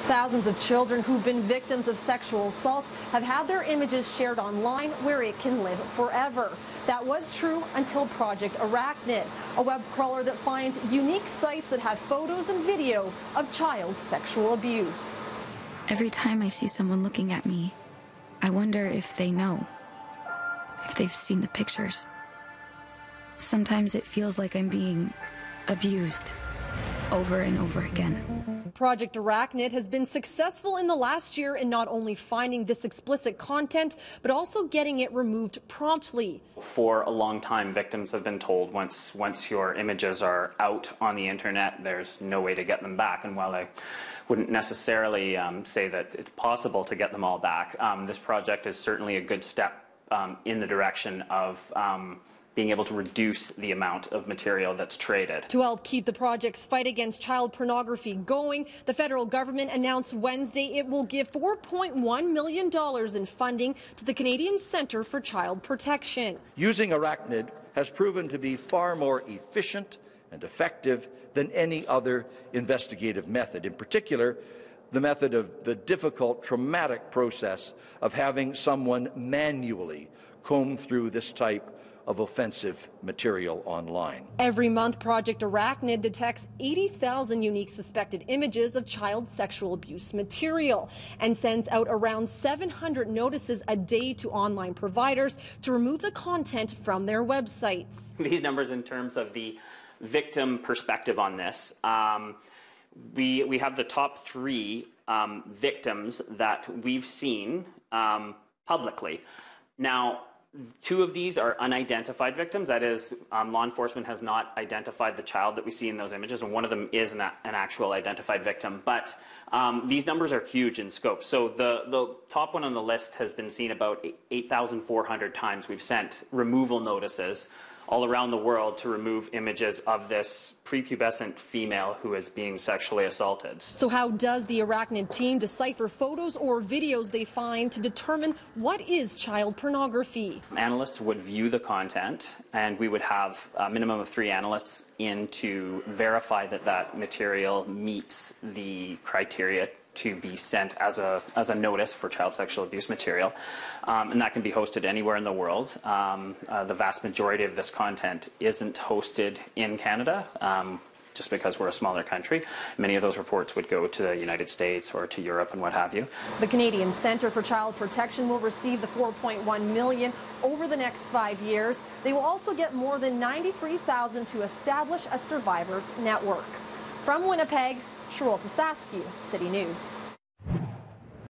Thousands of children who've been victims of sexual assault have had their images shared online where it can live forever. That was true until Project Arachnid, a web crawler that finds unique sites that have photos and video of child sexual abuse. Every time I see someone looking at me, I wonder if they know, if they've seen the pictures. Sometimes it feels like I'm being abused over and over again. Project Arachnid has been successful in the last year in not only finding this explicit content, but also getting it removed promptly. For a long time, victims have been told once your images are out on the internet, there's no way to get them back. And while I wouldn't necessarily say that it's possible to get them all back, this project is certainly a good step in the direction of being able to reduce the amount of material that's traded. To help keep the project's fight against child pornography going, the federal government announced Wednesday it will give $4.1 million in funding to the Canadian Centre for Child Protection. Using Arachnid has proven to be far more efficient and effective than any other investigative method. In particular, the method of the difficult, traumatic process of having someone manually comb through this type of offensive material online. Every month, Project Arachnid detects 80,000 unique suspected images of child sexual abuse material and sends out around 700 notices a day to online providers to remove the content from their websites. These numbers in terms of the victim perspective on this, we have the top three victims that we've seen publicly. Now, two of these are unidentified victims. That is, law enforcement has not identified the child that we see in those images, and one of them is an actual identified victim. But these numbers are huge in scope. So the top one on the list has been seen about 8,400 times. We've sent removal notices all around the world to remove images of this prepubescent female who is being sexually assaulted. So how does the Arachnid team decipher photos or videos they find to determine what is child pornography? Analysts would view the content, and we would have a minimum of 3 analysts in to verify that that material meets the criteria to be sent as a notice for child sexual abuse material. And that can be hosted anywhere in the world. The vast majority of this content isn't hosted in Canada, just because we're a smaller country. Many of those reports would go to the United States or to Europe and what have you. The Canadian Centre for Child Protection will receive the $4.1 million over the next 5 years. They will also get more than $93,000 to establish a survivors network. From Winnipeg, Cheryl Tasaskew, City News.